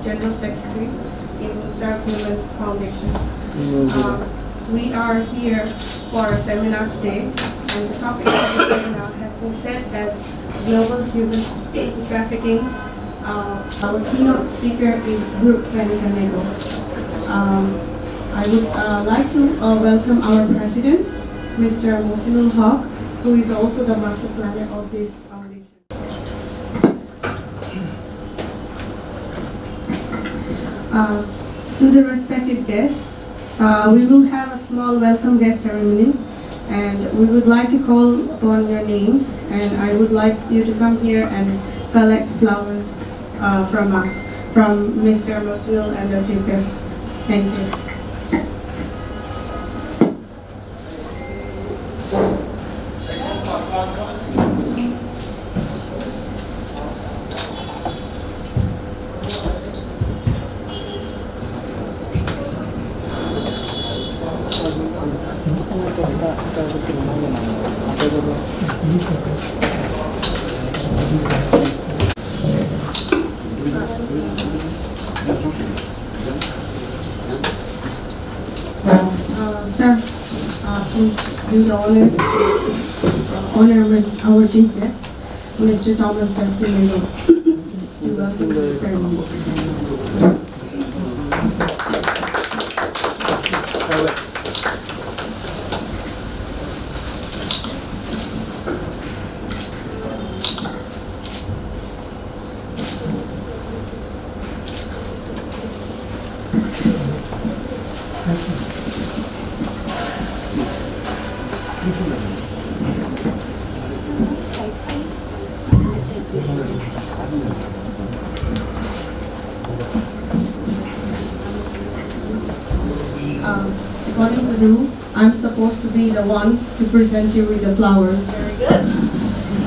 General Secretary in Trafficking Human Foundation. We are here for a seminar today, and the topic of the seminar has been set as Global Human Trafficking. Our keynote speaker is Brooke Benitanego. I would like to welcome our president, Mr. Motivational Haq, who is also the master planner of this foundation. To the respected guests, we will have a small welcome guest ceremony, and we would like to call upon your names, and I would like you to come here and collect flowers from us, from Mr. Mosul and the chief guest. Thank you. Sir, please do the honor with our chief guest, Mr. Thomas Justin. To welcome the ceremony. According to the rule, I'm supposed to be the one to present you with the flowers. Very good.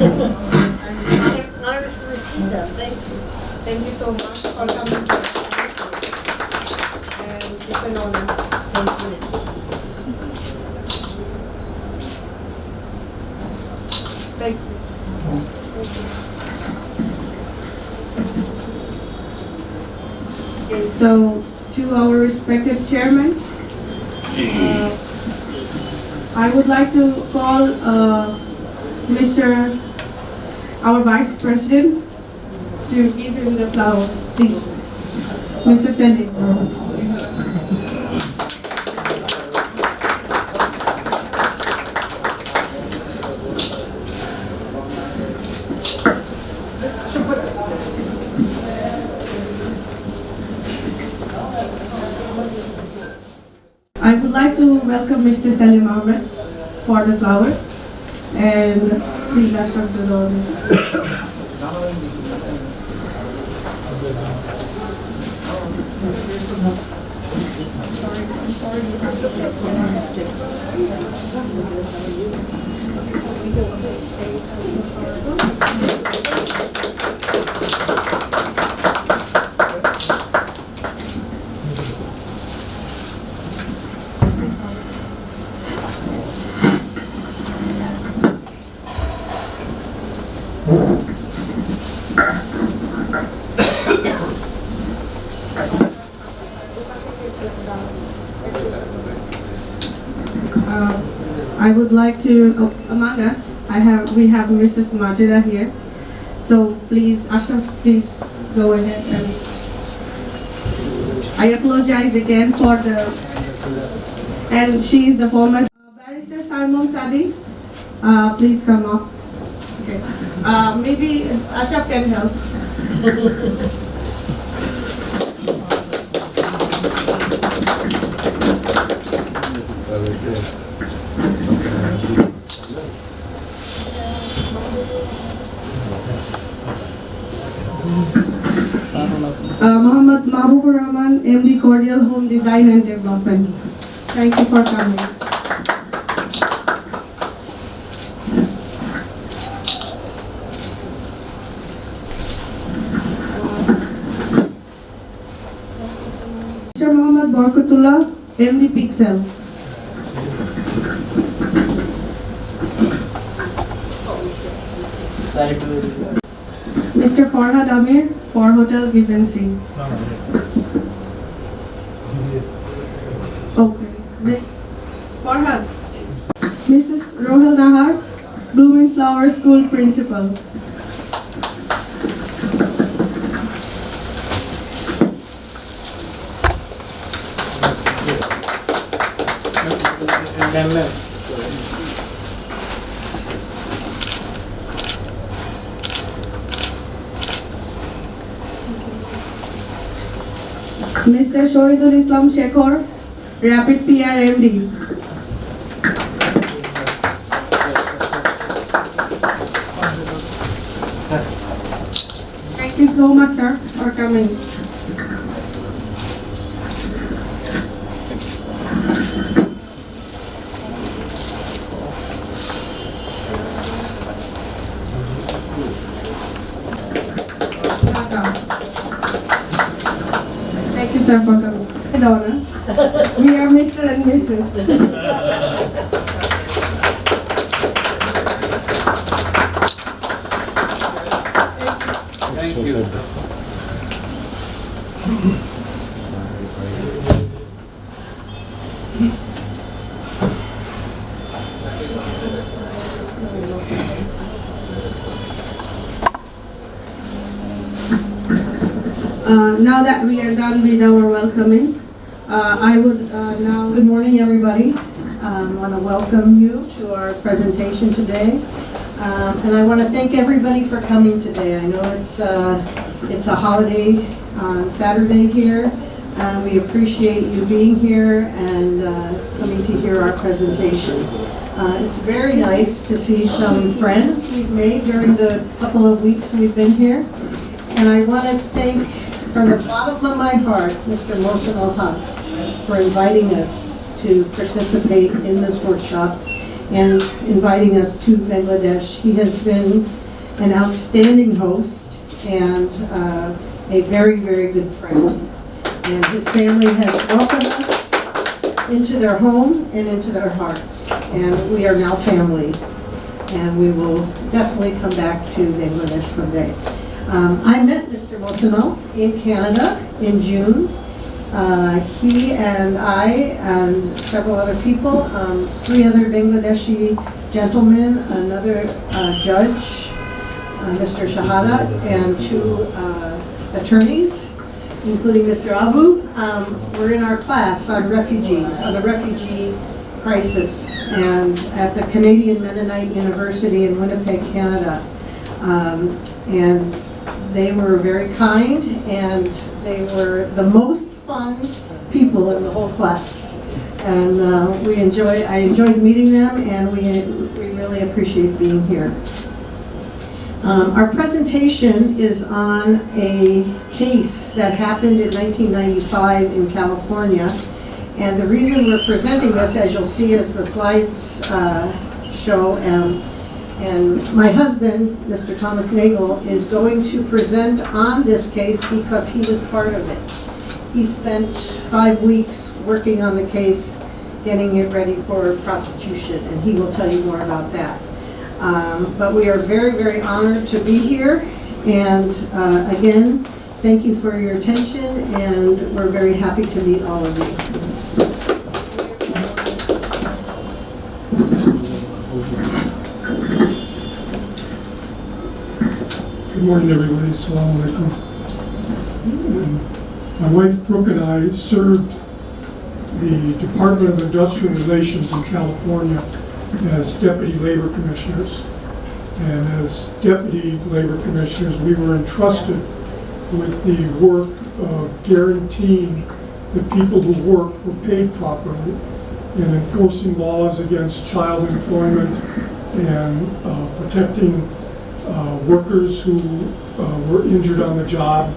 I'm honored to receive them. Thank you. Thank you so much for coming. And it's an honor. Thank you. Thank you. Okay, so to our respected chairman, I would like to call our Vice President to give him the flower, please. Mr. Selim. I would like to welcome Mr. Salim Ahmed for the flowers, and please ask us to the I would like to, among us, we have Mrs. Majida here. So please, Ashraf, please go ahead. I apologize again for and she is the former barrister Simon Sadi. Please come up. Okay. Maybe Ashraf can help. Muhammad Mahbubur Rahman, MD Cordial Home Design and Development. Thank you for coming. Mr. Muhammad Barkatullah, MD Pixel. Mr. Mr. Farhad Amir for Hotel Givenchy. Yes. Okay. Farhad. Mrs. Rohel Nahar, Blooming Flower School Principal. And then Mr. Shohidul Islam Shekhar, Rapid PRMD. Thank you so much, sir, for coming. Thank you, sir, for coming. Donna, we are Mr. and Mrs. thank you. Now that we are done with our welcoming, I would now... Good morning, everybody. I want to welcome you to our presentation today. And I want to thank everybody for coming today. I know it's a holiday Saturday here. We appreciate you being here and coming to hear our presentation. It's very nice to see some friends we've made during the couple of weeks we've been here. And I want to thank, from the bottom of my heart, Mr. Mohsen Al-Haq for inviting us to participate in this workshop and inviting us to Bangladesh. He has been an outstanding host and a very, very good friend. And his family has welcomed us into their home and into their hearts. And we are now family. And we will definitely come back to Bangladesh someday. I met Mr. Mohsen in Canada in June. He and I and several other people, 3 other Bangladeshi gentlemen, another judge, Mr. Shahada, and 2 attorneys, including Mr. Abu, were in our class on refugees, on the refugee crisis, and at the Canadian Mennonite University in Winnipeg, Canada. And they were very kind, and they were the most fun people in the whole class. And I enjoyed meeting them, and we really appreciate being here. Our presentation is on a case that happened in 1995 in California. And the reason we're presenting this, as you'll see as the slides show, and my husband, Mr. Thomas Nagel, is going to present on this case because he was part of it. He spent 5 weeks working on the case, getting it ready for prosecution, and he will tell you more about that. But we are very, very honored to be here, and again, thank you for your attention, and we're very happy to meet all of you. Good morning, everybody. Assalamu alaikum. My wife Brooke and I served the Department of Industrial Relations in California as Deputy Labor Commissioners. And as Deputy Labor Commissioners, we were entrusted with the work of guaranteeing that people who work were paid properly and enforcing laws against child employment and protecting workers who were injured on the job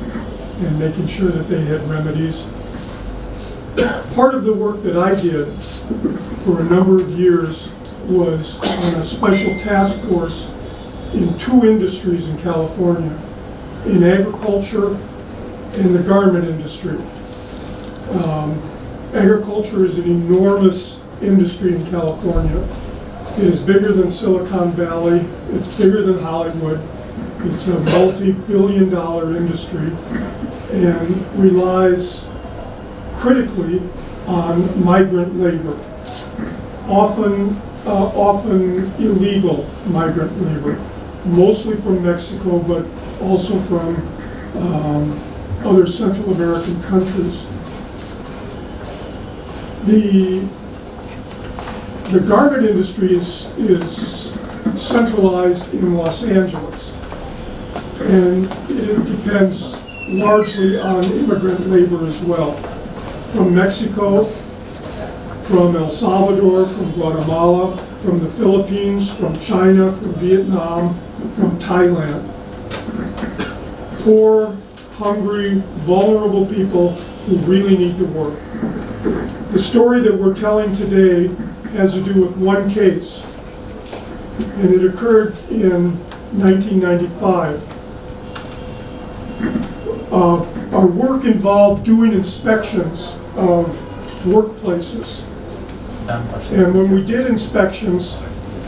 and making sure that they had remedies. Part of the work that I did for a number of years was on a special task force in 2 industries in California, in agriculture and the garment industry. Agriculture is an enormous industry in California. It is bigger than Silicon Valley, it's bigger than Hollywood, It's a multi-billion-dollar industry and relies critically on migrant labor, often illegal migrant labor, mostly from Mexico, but also from other Central American countries. The garment industry is centralized in Los Angeles, and it depends largely on immigrant labor as well, from Mexico, from El Salvador, from Guatemala, from the Philippines, from China, from Vietnam, from Thailand. Poor, hungry, vulnerable people who really need to work. The story that we're telling today has to do with one case, and it occurred in 1995. Our work involved doing inspections of workplaces. And when we did inspections,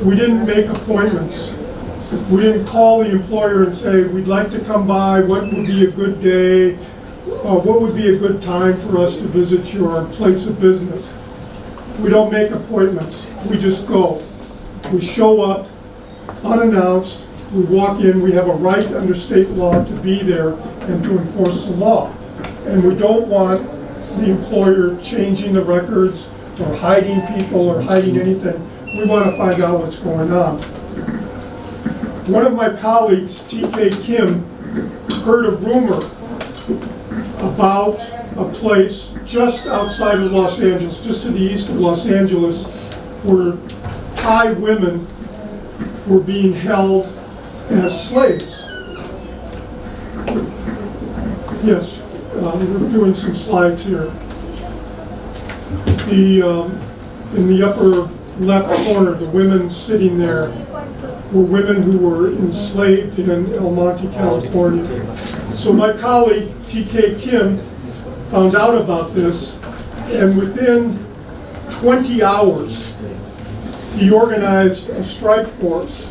we didn't make appointments. We didn't call the employer and say, we'd like to come by, what would be a good day? What would be a good time for us to visit your place of business? We don't make appointments, we just go. We show up unannounced, we walk in, we have a right under state law to be there and to enforce the law. And we don't want the employer changing the records or hiding people or hiding anything. We want to find out what's going on. One of my colleagues, T.K. Kim, heard a rumor about a place just outside of Los Angeles, just to the east of Los Angeles, where Thai women were being held as slaves. Yes, we're doing some slides here. In the upper left corner, the women sitting there were women who were enslaved in El Monte, California. So my colleague, T.K. Kim, found out about this, and within 20 hours, he organized a strike force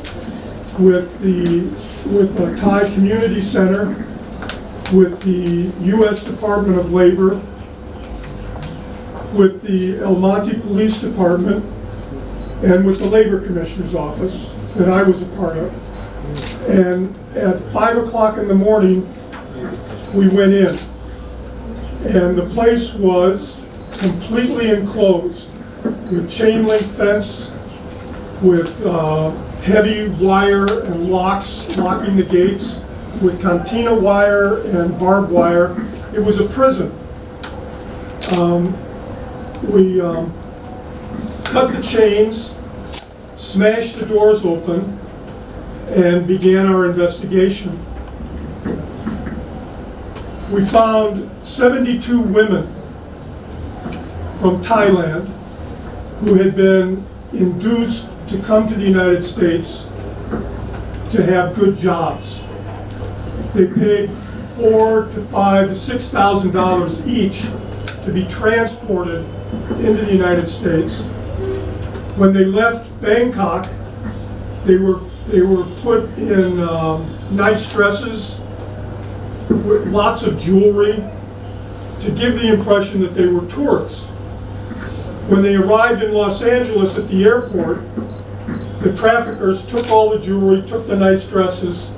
with a Thai community center, with the U.S. Department of Labor, with the El Monte Police Department, and with the Labor Commissioner's office that I was a part of. And at 5 o'clock in the morning, we went in. And the place was completely enclosed with chain link fence, with heavy wire and locks locking the gates, with cantina wire and barbed wire. It was a prison. We cut the chains, smashed the doors open, and began our investigation. We found 72 women from Thailand who had been induced to come to the United States to have good jobs. They paid $4,000 to $5,000 to $6,000 each to be transported into the United States. When they left Bangkok, they were put in nice dresses with lots of jewelry to give the impression that they were tourists. When they arrived in Los Angeles at the airport, the traffickers took all the jewelry, took the nice dresses,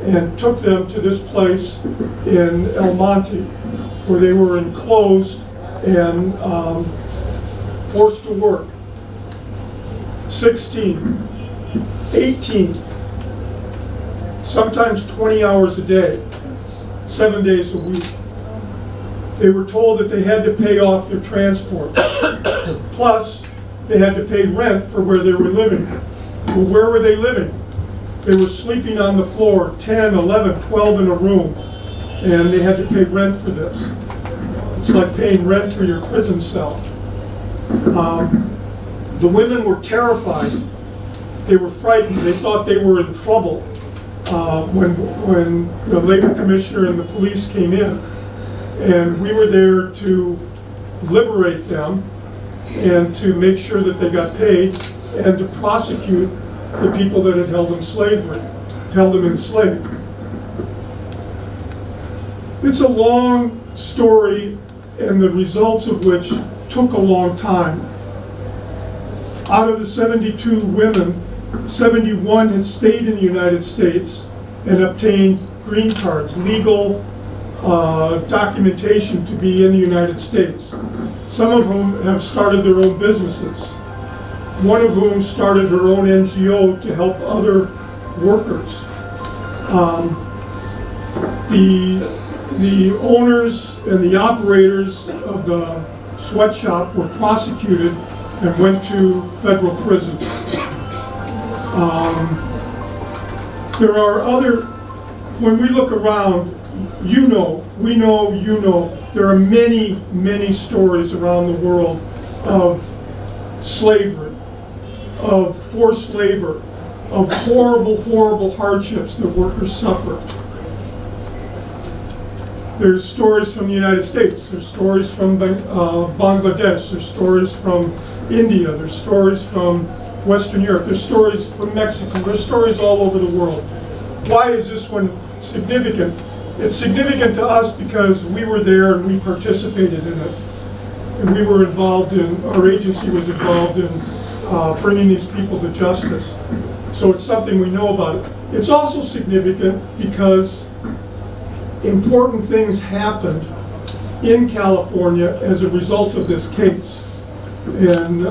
and took them to this place in El Monte, where they were enclosed and forced to work. 16, 18, sometimes 20 hours a day, 7 days a week. They were told that they had to pay off their transport. Plus, they had to pay rent for where they were living. Well, where were they living? They were sleeping on the floor, 10, 11, 12 in a room, and they had to pay rent for this. It's like paying rent for your prison cell. The women were terrified. They were frightened. They thought they were in trouble when the labor commissioner and the police came in. And we were there to liberate them and to make sure that they got paid and to prosecute the people that had held them enslaved. It's a long story, and the results of which took a long time. Out of the 72 women, 71 had stayed in the United States and obtained green cards, legal documentation to be in the United States. Some of whom have started their own businesses. One of whom started her own NGO to help other workers. The owners and the operators of the sweatshop were prosecuted and went to federal prison. There are other, when we look around, you know, we know, you know, there are many, many stories around the world of slavery, of forced labor, of horrible, horrible hardships that workers suffer. There's stories from the United States, there's stories from Bangladesh, there's stories from India, there's stories from Western Europe, there's stories from Mexico, there's stories all over the world. Why is this one significant? It's significant to us because we were there and we participated in it. And we were involved in, our agency was involved in bringing these people to justice. So it's something we know about it. It's also significant because important things happened in California as a result of this case. And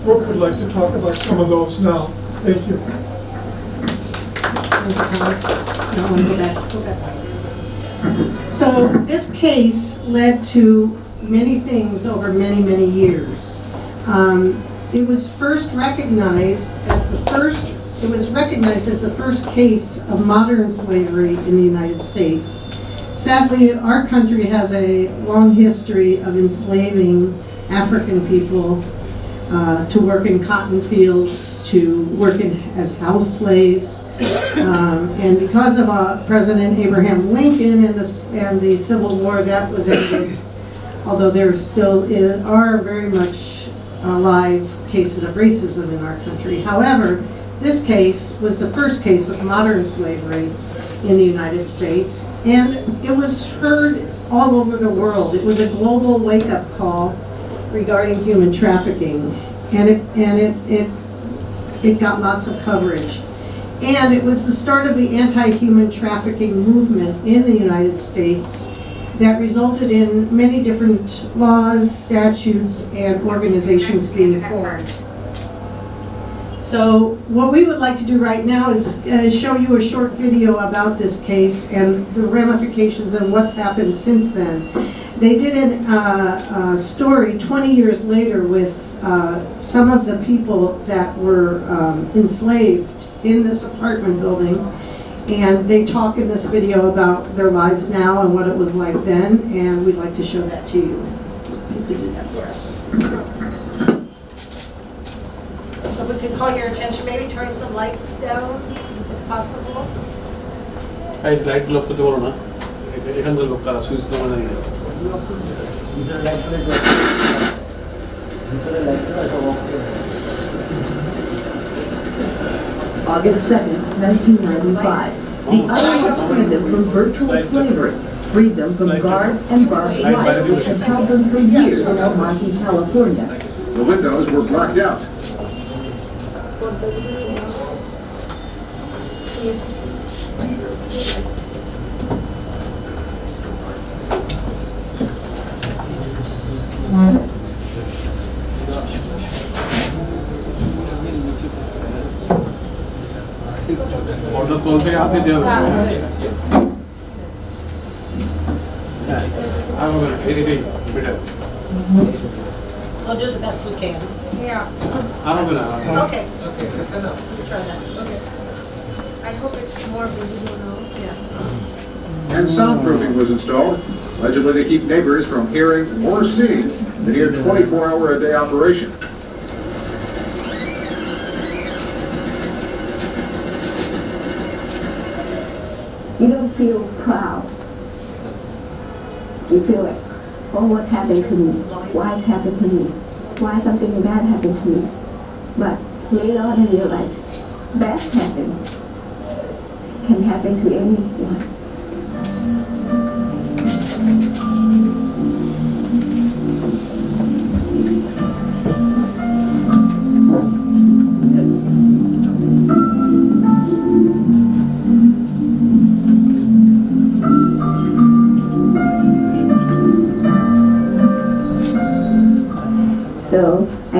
Brooke would like to talk about some of those now. Thank you. So this case led to many things over many, many years. It was first recognized as the first case of modern slavery in the United States. Sadly, our country has a long history of enslaving African people to work in cotton fields, to work as house slaves. And because of President Abraham Lincoln and the Civil War, that was ended, although there still are very much alive cases of racism in our country. However, this case was the first case of modern slavery in the United States, and it was heard all over the world. It was a global wake-up call regarding human trafficking, and it got lots of coverage. And it was the start of the anti-human trafficking movement in the United States that resulted in many different laws, statutes, and organizations being formed. So what we would like to do right now is show you a short video about this case and the ramifications and what's happened since then. They did a story 20 years later with some of the people that were enslaved in this apartment building, and they talk in this video about their lives now and what it was like then, and we'd like to show that to you. So you could do that for us. So we could call your attention, maybe turn some lights down if possible. Light lock করতে বলো না, এখান থেকে lock করা switch তো মানে নেই। August 2nd, 1995. The IRS freed them from virtual slavery, freed them from guard and barbed wire, which had held them for years in El Monte, California. The windows were blacked out. Order call থেকে হাতে দেওয়া হবে। হ্যাঁ, আর হবে না, এটাই better. We'll do the best we can. Yeah. আর হবে না। Okay. Let's try that. Okay. I hope it's more visible now. Yeah. And soundproofing was installed, allegedly to keep neighbors from hearing or seeing the near 24-hour-a-day operation. You don't feel proud. You feel like, oh, what happened to me? Why it's happened to me? Why something bad happened to me? But later on I realized bad happens. Can happen to anyone.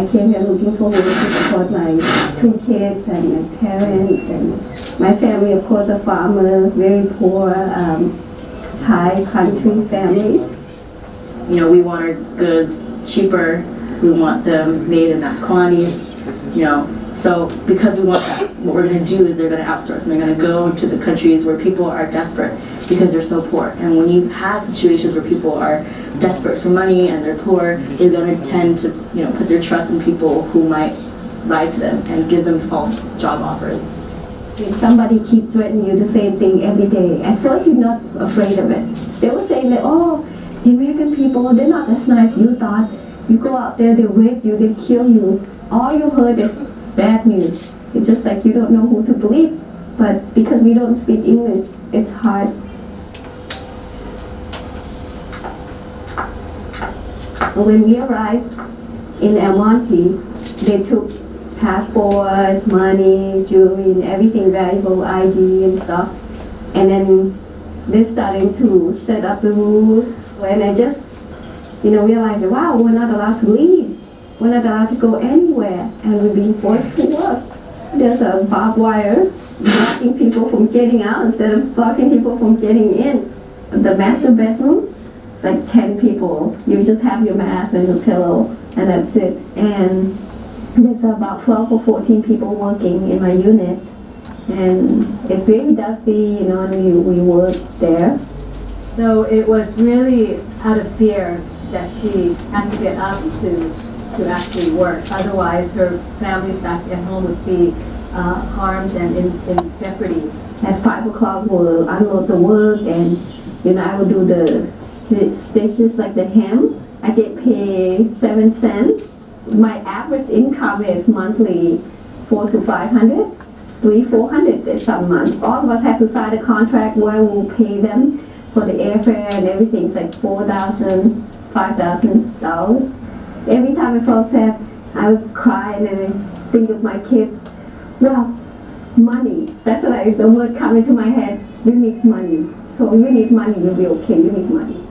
I came here looking for work to support my 2 kids and my parents and my family, of course, a farmer, very poor Thai country family. You know, we want our goods cheaper. We want them made in mass quantities. You know, so because we want that, what we're going to do is they're going to outsource and they're going to go to the countries where people are desperate because they're so poor. And when you have situations where people are desperate for money and they're poor, they're going to tend to, you know, put their trust in people who might lie to them and give them false job offers. When somebody keep threatening you the same thing every day, at first you're not afraid of it. They were saying that, oh, the American people, they're not as nice as you thought. You go out there, they rape you, they kill you. All you heard is bad news. It's just like you don't know who to believe. But because we don't speak English, it's hard. When we arrived in El Monte, they took passport, money, jewelry, and everything, valuable ID and stuff. And then they're starting to set up the rules. And I just, realized, wow, we're not allowed to leave. We're not allowed to go anywhere, and we're being forced to work. There's a barbed wire blocking people from getting out instead of blocking people from getting in. The master bedroom, it's like 10 people. You just have your mat and a pillow, and that's it. And there's about 12 or 14 people working in my unit, and it's very dusty, and we work there. So it was really out of fear that she had to get up to actually work. Otherwise, her family's back at home would be harmed and in jeopardy. At 5 o'clock, we'll unload the work, and I will do the stitches like the hem. I get paid 7 cents. My average income is monthly 400 to 500, 300-400 some month. All of us have to sign a contract where we'll pay them for the airfare and everything. It's like $4,000, $5,000. Every time I felt sad, I was crying and I think of my kids. Well, money. That's what the word come into my head. You need money. So you need money, you'll be okay. You need money.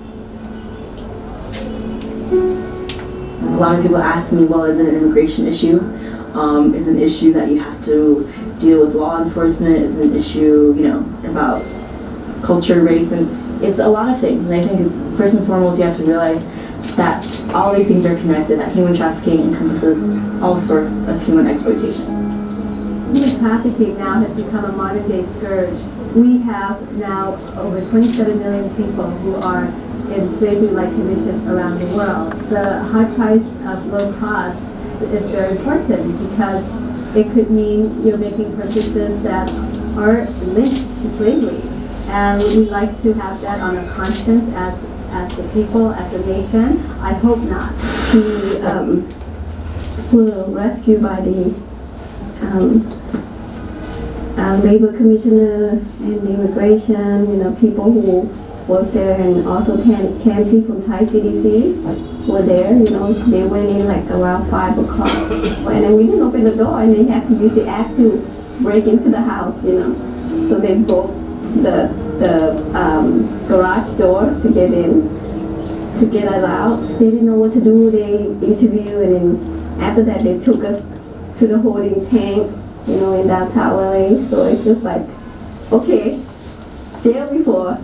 A lot of people ask me, well, is it an immigration issue? Is it an issue that you have to deal with law enforcement? Is it an issue, about culture, race, and it's a lot of things. And I think first and foremost, you have to realize that all these things are connected, that human trafficking encompasses all sorts of human exploitation. Human trafficking now has become a modern-day scourge. We have now over 27 million people who are in slavery-like conditions around the world. The high price of low cost is very important because it could mean you're making purchases that are linked to slavery. And we like to have that on our conscience as a people, as a nation. I hope not. We were rescued by the labor commissioner and the immigration, people who work there, and also Chansey from Thai CDC were there. They went in like around 5 o'clock, and then we didn't open the door, and they had to use the axe to break into the house. So they broke the garage door to get in, to get us out. They didn't know what to do. They interviewed, and then after that they took us to the holding tank, in downtown LA. So it's just like, okay, jail before,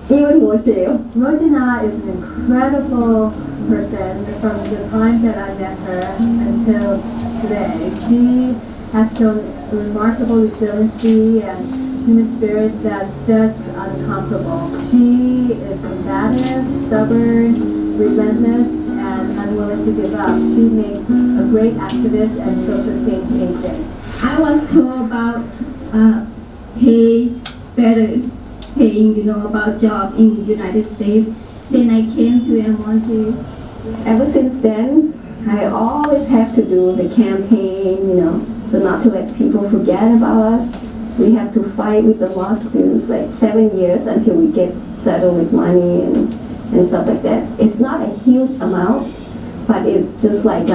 even more jail. Rojana is an incredible person from the time that I met her until today. She has shown remarkable resiliency and human spirit that's just uncomparable. She is combative, stubborn, relentless, and unwilling to give up. She makes a great activist and social change agent. I was told about paying, about job in the United States. Then I came to El Monte. Ever since then, I always have to do the campaign, so not to let people forget about us. We have to fight with the lawsuits, like 7 years until we get settled with money and stuff like that. It's not a huge amount, but it's just like,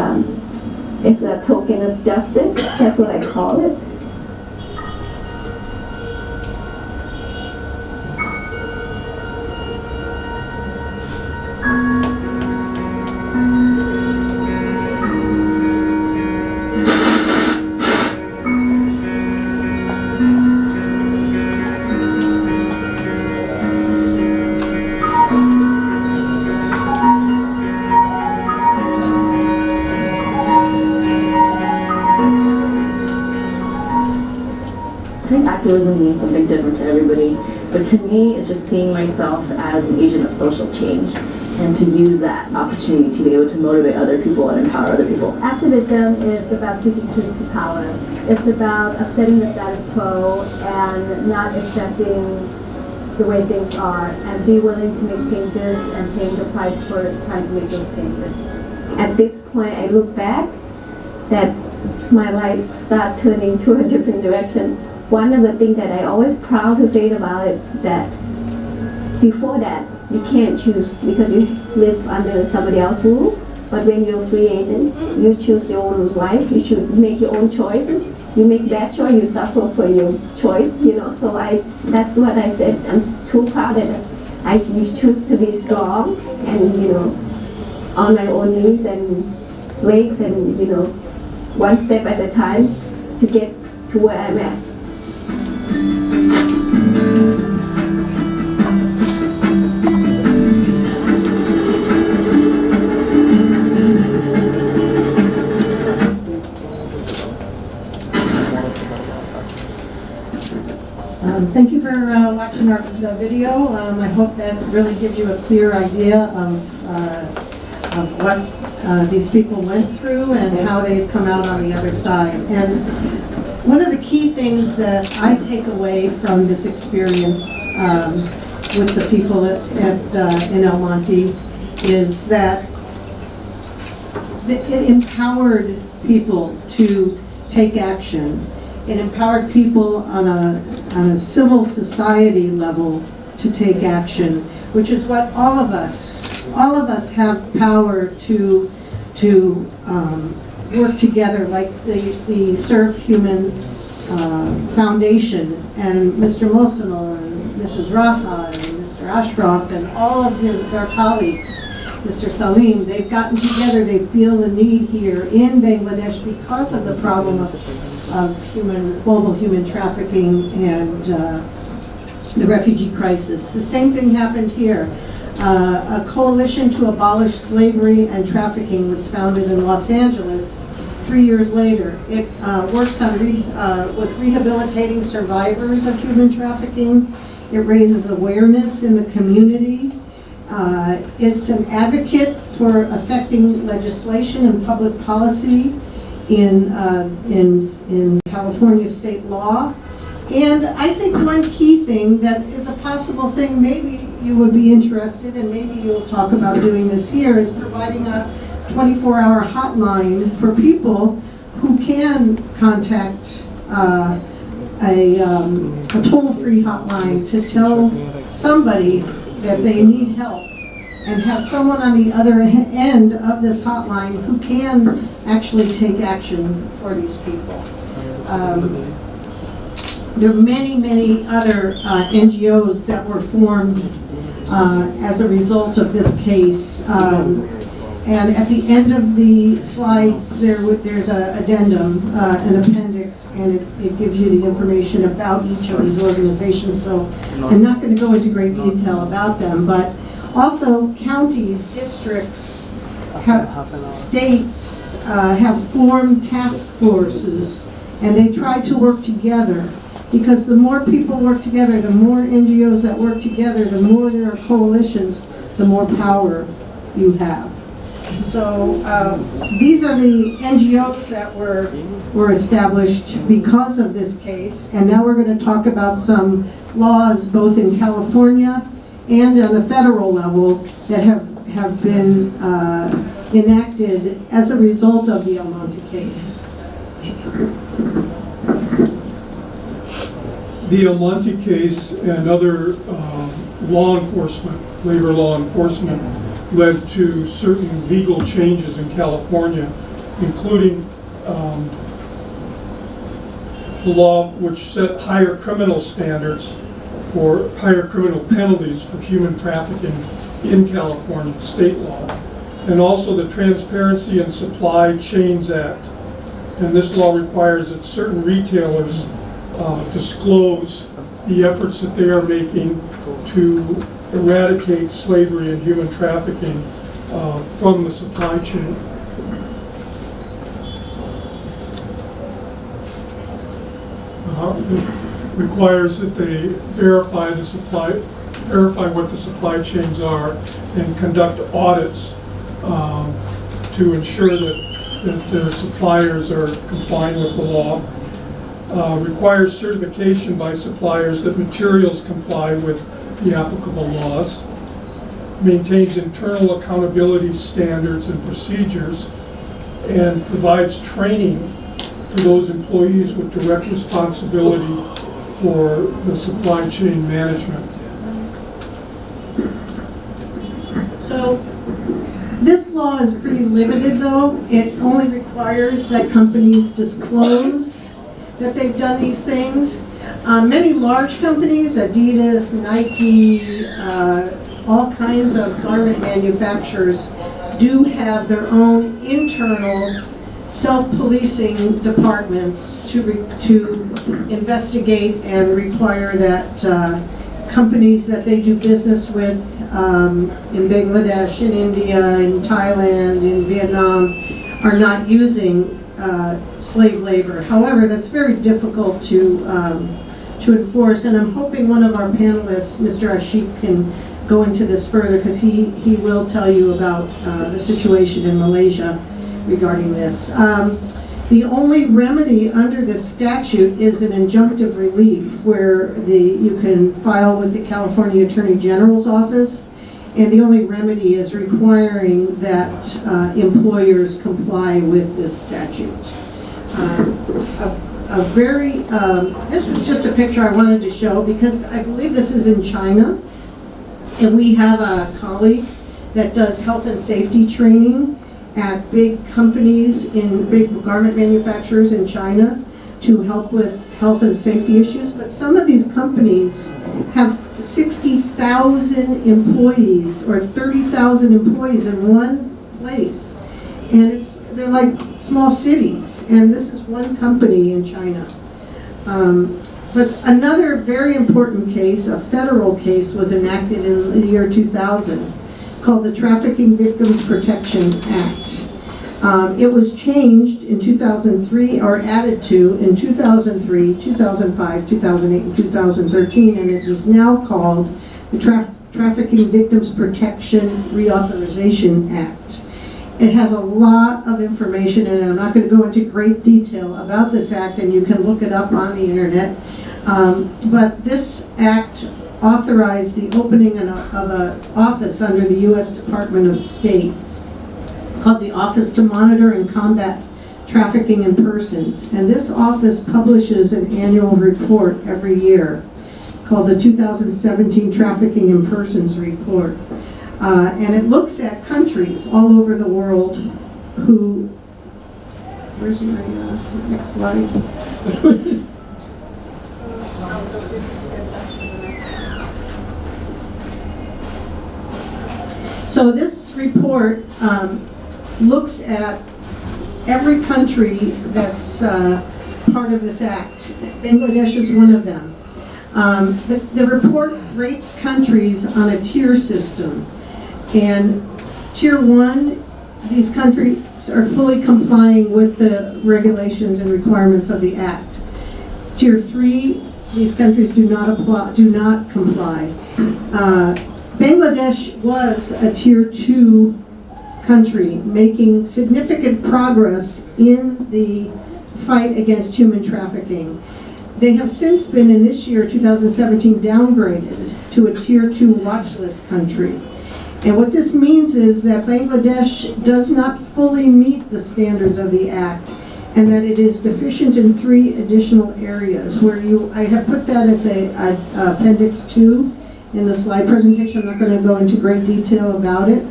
it's a token of justice. That's what I call it. But to me, it's just seeing myself as an agent of social change and to use that opportunity to be able to motivate other people and empower other people. Activism is about speaking truth to power. It's about upsetting the status quo and not accepting the way things are, and be willing to make changes and paying the price for trying to make those changes. At this point, I look back that my life started turning to a different direction. One of the things that I always proud to say about it is that before that, you can't choose because you live under somebody else's rule. But when you're a free agent, you choose your own life, you choose make your own choices. You make bad choice, you suffer for your choice, you know. So that's what I said. I'm too proud that you choose to be strong and, you know, on my own knees and legs and, you know, one step at a time to get to where I'm at. Thank you for watching our video. I hope that really gives you a clear idea of what these people went through and how they've come out on the other side. And one of the key things that I take away from this experience with the people in El Monte is that it empowered people to take action. It empowered people on a civil society level to take action, which is what all of us have power to work together, like the Serve Human Foundation and Mr. Mosinal and Mrs. Raha and Mr. Ashraf and all of their colleagues, Mr. Salim, they've gotten together, they feel the need here in Bangladesh because of the problem of global human trafficking and the refugee crisis. The same thing happened here. A coalition to abolish slavery and trafficking was founded in Los Angeles 3 years later. It works on with rehabilitating survivors of human trafficking. It raises awareness in the community. It's an advocate for affecting legislation and public policy in California state law. And I think one key thing that is a possible thing, maybe you would be interested, and maybe you'll talk about doing this here, is providing a 24-hour hotline for people who can contact a toll-free hotline to tell somebody that they need help, and have someone on the other end of this hotline who can actually take action for these people. There are many other NGOs that were formed as a result of this case. And at the end of the slides, there's an addendum, an appendix, and it gives you the information about each of these organizations. So I'm not going to go into great detail about them, but also counties, districts, states have formed task forces, and they try to work together. Because the more people work together, the more NGOs that work together, the more there are coalitions, the more power you have. So these are the NGOs that were established because of this case. And now we're going to talk about some laws both in California and on the federal level that have been enacted as a result of the El Monte case. The El Monte case and other law enforcement, labor law enforcement, led to certain legal changes in California, including the law which set higher criminal standards for higher criminal penalties for human trafficking in California, state law, and also the Transparency and Supply Chains Act. And this law requires that certain retailers disclose the efforts that they are making to eradicate slavery and human trafficking from the supply chain. requires that they verify what the supply chains are and conduct audits to ensure that their suppliers are complying with the law. Requires certification by suppliers that materials comply with the applicable laws. Maintains internal accountability standards and procedures, and provides training for those employees with direct responsibility for the supply chain management. So this law is pretty limited, though. It only requires that companies disclose that they've done these things. Many large companies, Adidas, Nike, all kinds of garment manufacturers do have their own internal self-policing departments to investigate and require that companies that they do business with in Bangladesh, in India, in Thailand, in Vietnam are not using slave labor. However, that's very difficult to enforce, and I'm hoping one of our panelists, Mr. Ashik, can go into this further, because he will tell you about the situation in Malaysia regarding this. The only remedy under this statute is an injunctive relief, where you can file with the California Attorney General's office, and the only remedy is requiring that employers comply with this statute. This is just a picture I wanted to show, because I believe this is in China, and we have a colleague that does health and safety training at big companies, in big garment manufacturers in China, to help with health and safety issues. But some of these companies have 60,000 employees or 30,000 employees in one place, and they're like small cities, and this is one company in China. But another very important case, a federal case, was enacted in the year 2000, called the Trafficking Victims Protection Act. It was changed in 2003, or added to in 2003, 2005, 2008, and 2013, and it is now called the Trafficking Victims Protection Reauthorization Act. It has a lot of information in it. I'm not going to go into great detail about this act, and you can look it up on the internet. But this act authorized the opening of an office under the U.S. Department of State called the Office to Monitor and Combat Trafficking in Persons. And this office publishes an annual report every year called the 2017 Trafficking in Persons Report. And it looks at countries all over the world who, where's my next slide? So this report looks at every country that's part of this act. Bangladesh is one of them. The report rates countries on a tier system. And tier 1, these countries are fully complying with the regulations and requirements of the act. Tier 3, these countries do not comply. Bangladesh was a tier 2 country, making significant progress in the fight against human trafficking. They have since been, in this year, 2017, downgraded to a tier 2 watch list country. And what this means is that Bangladesh does not fully meet the standards of the act, and that it is deficient in 3 additional areas, where I have put that as appendix 2 in the slide presentation. I'm not going to go into great detail about it.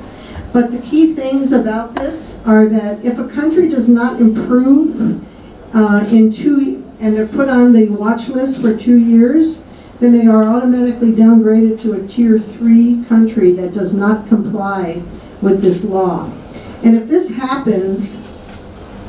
But the key things about this are that if a country does not improve and they're put on the watch list for 2 years, then they are automatically downgraded to a tier 3 country that does not comply with this law. And if this happens,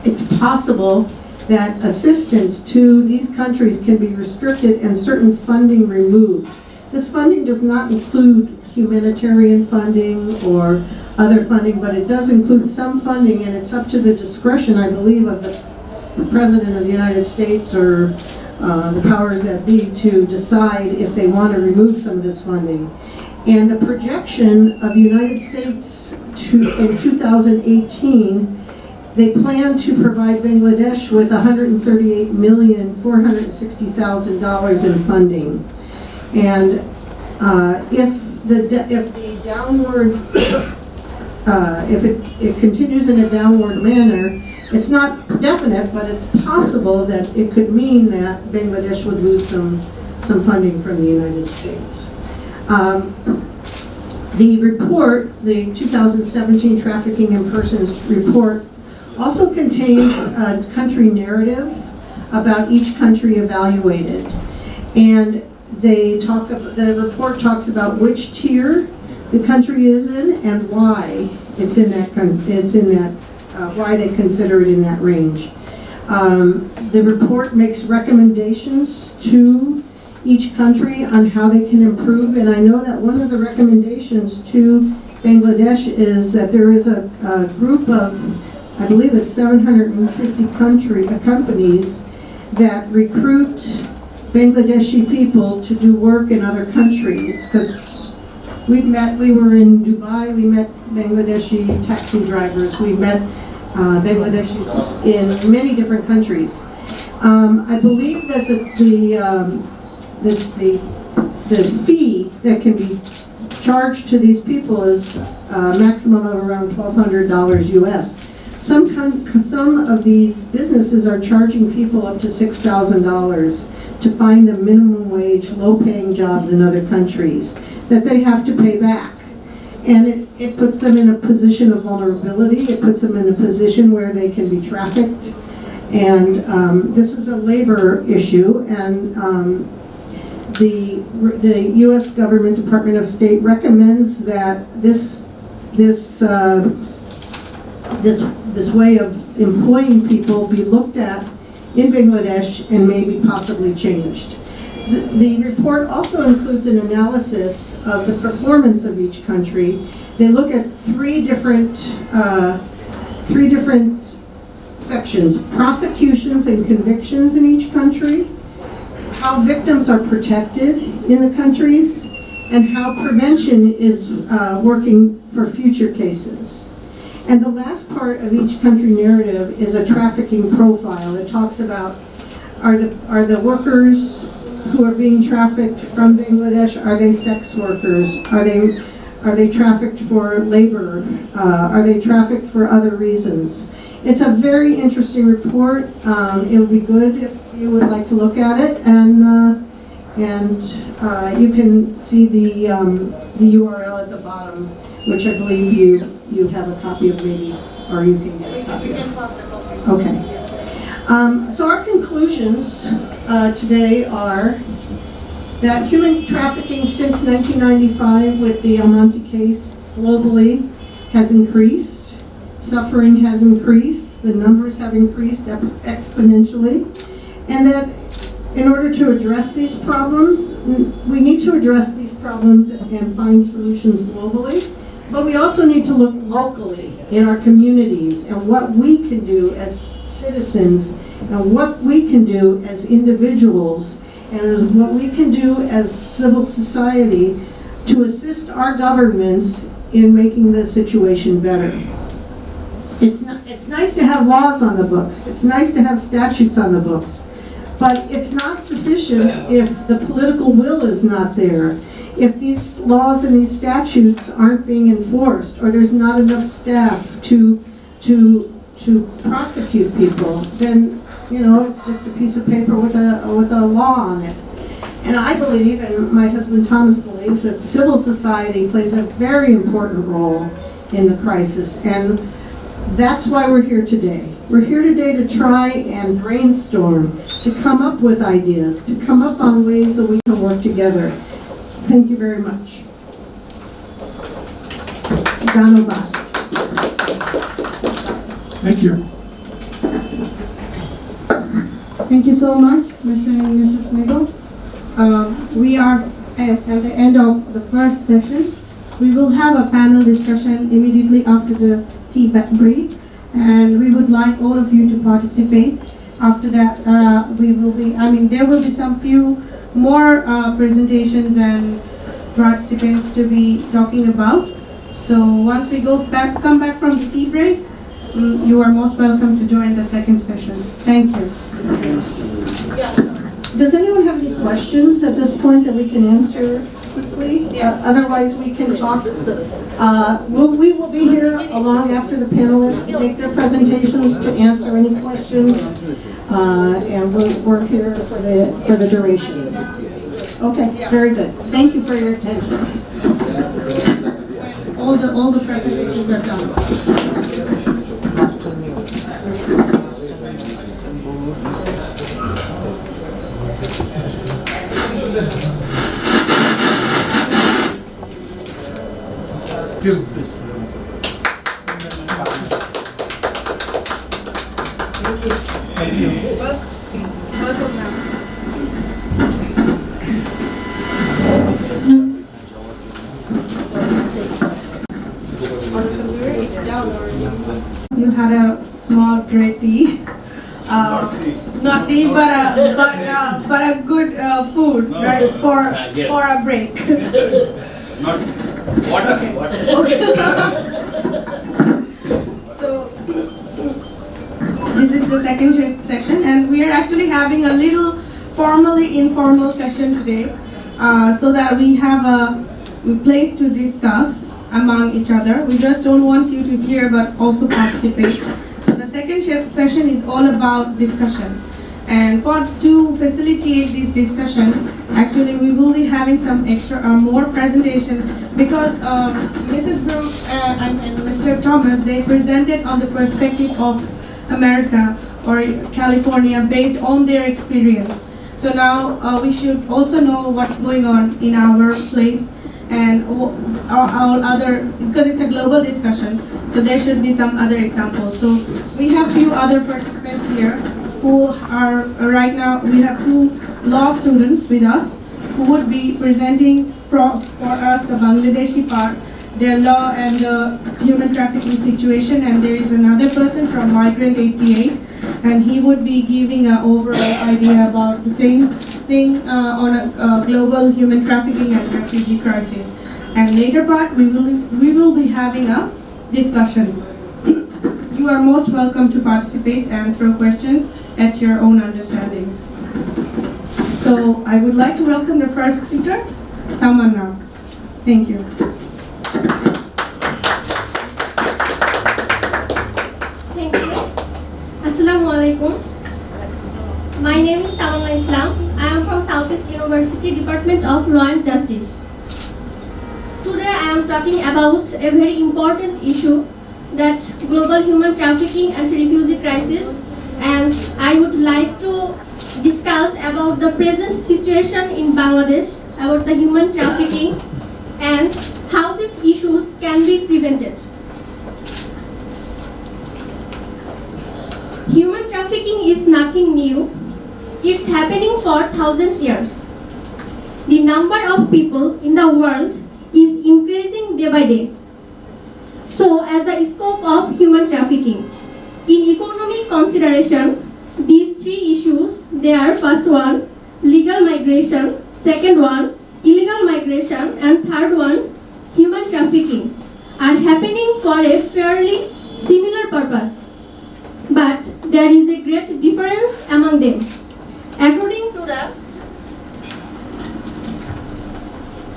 it's possible that assistance to these countries can be restricted and certain funding removed. This funding does not include humanitarian funding or other funding, but it does include some funding, and it's up to the discretion, I believe, of the President of the United States or the powers that be to decide if they want to remove some of this funding. And the projection of the United States in 2018, they plan to provide Bangladesh with $138,460,000 in funding. And if it continues in a downward manner, it's not definite, but it's possible that it could mean that Bangladesh would lose some funding from the United States. The report, the 2017 Trafficking in Persons report, also contains a country narrative about each country evaluated. And the report talks about which tier the country is in and why it's in that, why they consider it in that range. The report makes recommendations to each country on how they can improve, and I know that one of the recommendations to Bangladesh is that there is a group of, I believe it's 750 companies that recruit Bangladeshi people to do work in other countries, because we were in Dubai, we met Bangladeshi taxi drivers, we met Bangladeshis in many different countries. I believe that the fee that can be charged to these people is a maximum of around $1,200 US. Some of these businesses are charging people up to $6,000 to find them minimum wage, low-paying jobs in other countries that they have to pay back. And it puts them in a position of vulnerability. It puts them in a position where they can be trafficked. And this is a labor issue, and the U.S. government Department of State recommends that this way of employing people be looked at in Bangladesh and maybe possibly changed. The report also includes an analysis of the performance of each country. They look at three different sections: prosecutions and convictions in each country, how victims are protected in the countries, and how prevention is working for future cases. And the last part of each country narrative is a trafficking profile. It talks about, are the workers who are being trafficked from Bangladesh, are they sex workers? Are they trafficked for labor? Are they trafficked for other reasons? It's a very interesting report. It would be good if you would like to look at it, and you can see the URL at the bottom, which I believe you have a copy of, maybe, or you can get a copy of. Okay. So our conclusions today are that human trafficking since 1995 with the Almonte case globally has increased. Suffering has increased. The numbers have increased exponentially. And that in order to address these problems, we need to address these problems and find solutions globally. But we also need to look locally in our communities and what we can do as citizens and what we can do as individuals and what we can do as civil society to assist our governments in making the situation better. It's nice to have laws on the books. It's nice to have statutes on the books. But it's not sufficient if the political will is not there. If these laws and these statutes aren't being enforced, or there's not enough staff to prosecute people, then it's just a piece of paper with a law on it. And I believe, and my husband Thomas believes, that civil society plays a very important role in the crisis, and that's why we're here today. We're here today to try and brainstorm, to come up with ideas, to come up on ways that we can work together. Thank you very much. Dhanyabad. Thank you. Thank you so much, Mr. and Mrs. Nigel. We are at the end of the first session. We will have a panel discussion immediately after the tea break, and we would like all of you to participate. after that, there will be some few more presentations and participants to be talking about. So once we come back from the tea break, you are most welcome to join the second session. Thank you. Does anyone have any questions at this point that we can answer quickly? Otherwise, we can talk. We will be here along after the panelists make their presentations to answer any questions, and we're here for the duration. Okay, very good. Thank you for your attention. All the presentations are done. Welcome now. On the computer, it's down already. You had a small grey tea. Not tea, but a good food, right? For a break. Not water. Okay. Water. So this is the second session, and we are actually having a little formally informal session today, so that we have a place to discuss among each other. We just don't want you to hear, but also participate. So the second session is all about discussion. And to facilitate this discussion, actually we will be having some more presentation, because Mrs. Brooke and Mr. Thomas, they presented on the perspective of America or California based on their experience. So now we should also know what's going on in our place and our other, because it's a global discussion, so there should be some other examples. So we have few other participants here who are right now, we have 2 law students with us who would be presenting for us the Bangladeshi part, their law and the human trafficking situation, and there is another person from Migrant 88, and he would be giving an overall idea about the same thing on a global human trafficking and refugee crisis. And later part, we will be having a discussion. You are most welcome to participate and throw questions at your own understandings. So I would like to welcome the first speaker, Tamanna. Thank you. Thank you. Assalamu alaikum. My name is Tamanna Islam. I am from Southeast University, Department of Law and Justice. Today I am talking about a very important issue, that global human trafficking and refugee crisis, and I would like to discuss about the present situation in Bangladesh, about the human trafficking and how these issues can be prevented. Human trafficking is nothing new. It's happening for thousands of years. The number of people in the world is increasing day by day. So as the scope of human trafficking, in economic consideration, these 3 issues, they are: first one, legal migration; second one, illegal migration; and third one, human trafficking, are happening for a fairly similar purpose. But there is a great difference among them. According to the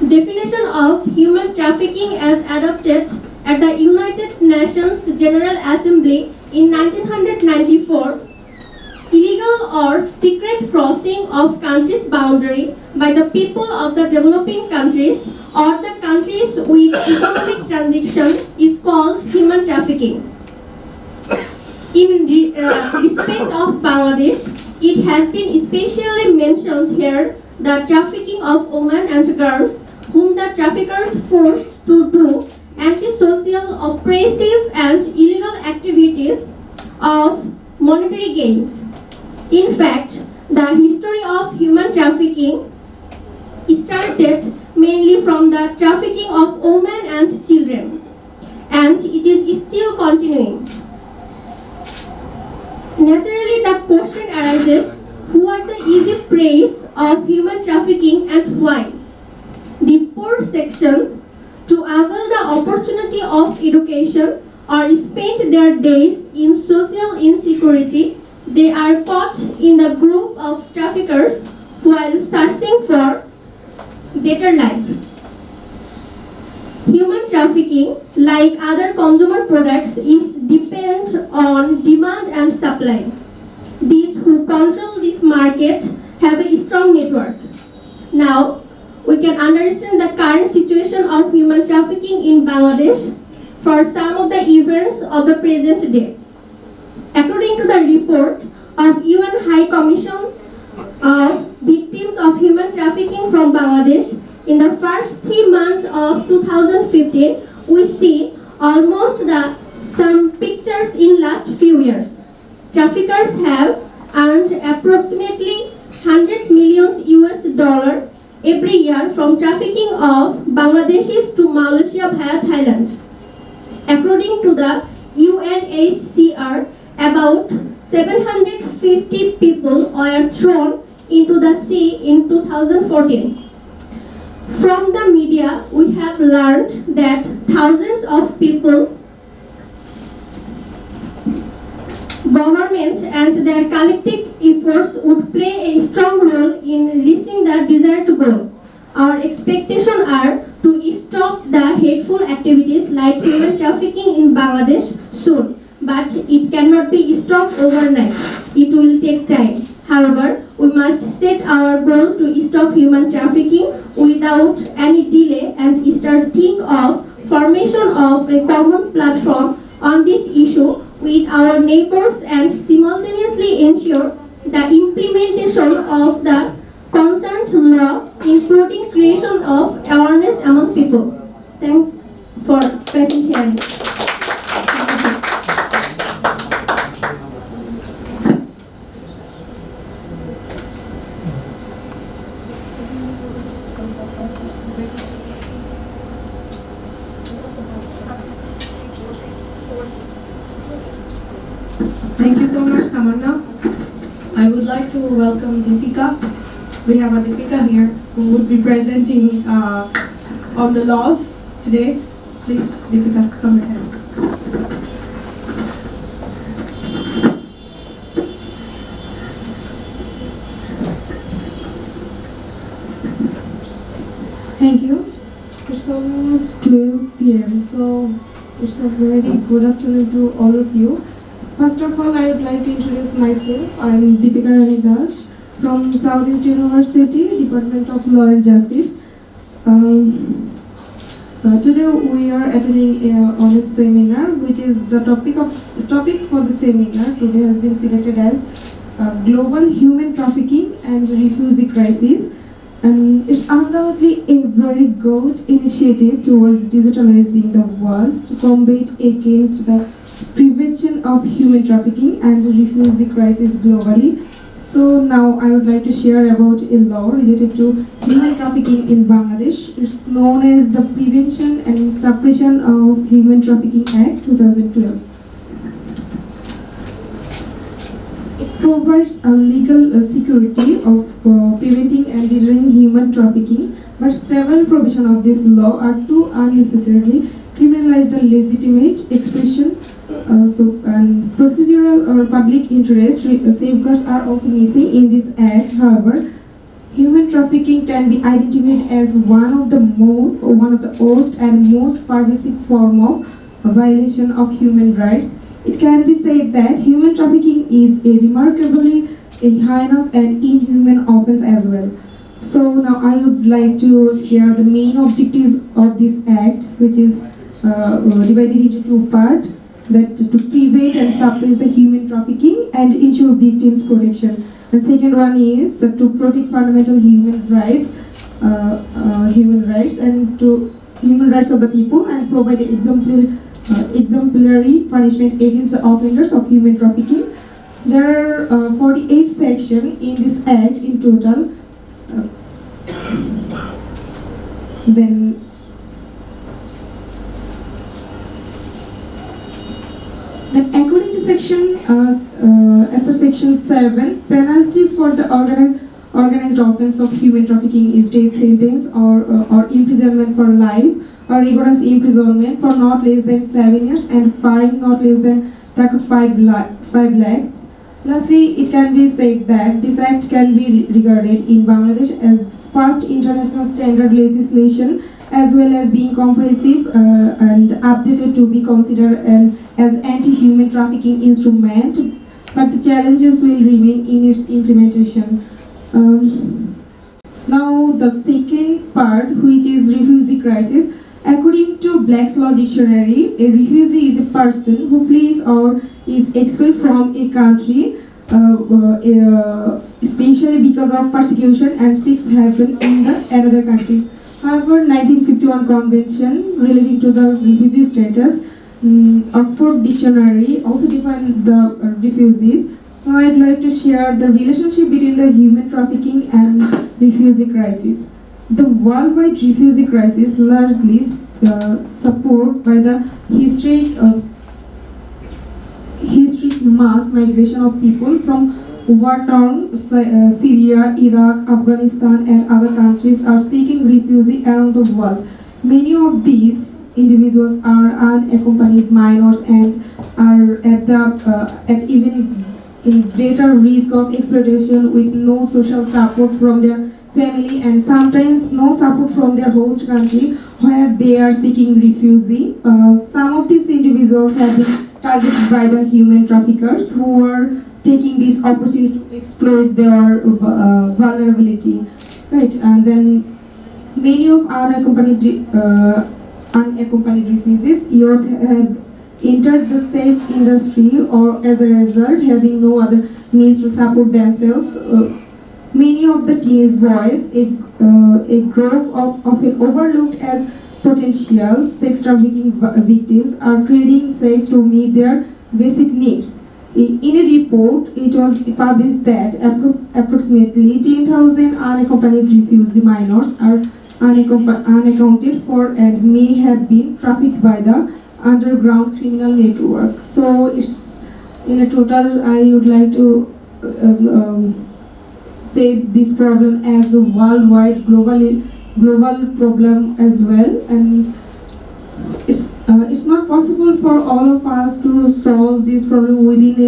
definition of human trafficking as adopted at the United Nations General Assembly in 1994, illegal or secret crossing of countries' boundary by the people of the developing countries or the countries with economic transition is called human trafficking. In respect of Bangladesh, it has been especially mentioned here the trafficking of women and girls whom the traffickers forced to do antisocial, oppressive and illegal activities of monetary gains. In fact, the history of human trafficking started mainly from the trafficking of women and children, and it is still continuing. Naturally, the question arises, who are the easy preys of human trafficking and why? The poor section, to avail the opportunity of education or spend their days in social insecurity, they are caught in the group of traffickers while searching for better life. Human trafficking, like other consumer products, is dependent on demand and supply. These who control this market have a strong network. Now, we can understand the current situation of human trafficking in Bangladesh for some of the events of the present day. According to the report of UN High Commission of Victims of Human Trafficking from Bangladesh, in the first 3 months of 2015, we see almost some pictures in last few years. Traffickers have earned approximately $100 million US every year from trafficking of Bangladeshis to Malaysia via Thailand. According to the UNHCR, about 750 people were thrown into the sea in 2014. From the media, we have learned that thousands of people, government and their collective efforts would play a strong role in reaching the desired goal. Our expectations are to stop the hateful activities like human trafficking in Bangladesh soon, but it cannot be stopped overnight. It will take time. However, we must set our goal to stop human trafficking without any delay and start think of formation of a common platform on this issue with our neighbors and simultaneously ensure the implementation of the concerned law, including creation of awareness among people. Thanks for patient hearing. Thank you so much, Tamanna. I would like to welcome Deepika. We have a Deepika here who would be presenting on the laws today. Please, Deepika, come ahead. Thank you. It's almost 12 p.m. so it's a very good afternoon to all of you. First of all, I would like to introduce myself. I'm Deepika Rani Das from Southeast University, Department of Law and Justice. Today we are attending on a seminar, which is the topic for the seminar today has been selected as Global Human Trafficking and Refugee Crisis. And it's undoubtedly a very good initiative towards digitalizing the world to combat against the prevention of human trafficking and refugee crisis globally. So now I would like to share about a law related to human trafficking in Bangladesh. It's known as the Prevention and Suppression of Human Trafficking Act 2012. It provides a legal security of preventing and deterring human trafficking, but several provisions of this law are too unnecessarily criminalize the legitimate expression. And procedural or public interest safeguards are also missing in this act. However, human trafficking can be identified as one of the worst and most pervasive form of violation of human rights. It can be said that human trafficking is a remarkably heinous and inhuman offense as well. So now I would like to share the main objectives of this act, which is divided into two parts. That to prevent and suppress the human trafficking and ensure victims' protection. And second one is to protect fundamental human rights and to human rights of the people and provide exemplary punishment against the offenders of human trafficking. There are 48 sections in this act in total. Then according to as per section 7, penalty for the organized offense of human trafficking is death sentence or imprisonment for life, or rigorous imprisonment for not less than 7 years, and fine not less than 5 lakhs. Lastly, it can be said that this act can be regarded in Bangladesh as first international standard legislation, as well as being comprehensive and updated to be considered as anti-human trafficking instrument, but the challenges will remain in its implementation. Now the second part, which is refugee crisis. According to Black's Law Dictionary, a refugee is a person who flees or is expelled from a country, especially because of persecution, and seeks haven in another country. However, 1951 Convention relating to the refugee status, Oxford Dictionary also defined the refugees. Now I'd like to share the relationship between the human trafficking and refugee crisis. The worldwide refugee crisis largely supported by the historic mass migration of people from war-torn Syria, Iraq, Afghanistan, and other countries are seeking refuge around the world. Many of these individuals are unaccompanied minors and are at even in greater risk of exploitation, with no social support from their family and sometimes no support from their host country where they are seeking refuge. Some of these individuals have been targeted by the human traffickers who are taking this opportunity to exploit their vulnerability. Right, and then many of unaccompanied refugees youth have entered the sex industry, or as a result having no other means to support themselves. Many of the teenage boys, a group of often overlooked as potential sex trafficking victims, are trading sex to meet their basic needs. In a report, it was published that approximately 10,000 unaccompanied refugee minors are unaccounted for and may have been trafficked by the underground criminal network. So it's in a total, I would like to say this problem as a worldwide global problem as well, and it's not possible for all of us to solve this problem within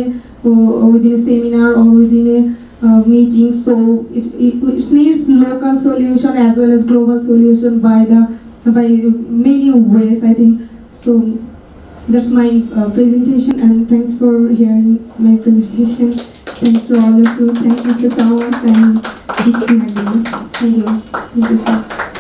a seminar or within a meeting. So it needs local solution as well as global solution by many ways, I think. So that's my presentation, and thanks for hearing my presentation. Thanks to all of you. Thank you, Mr. Thomas and Mr. Nagin. Thank you. Thank you, sir.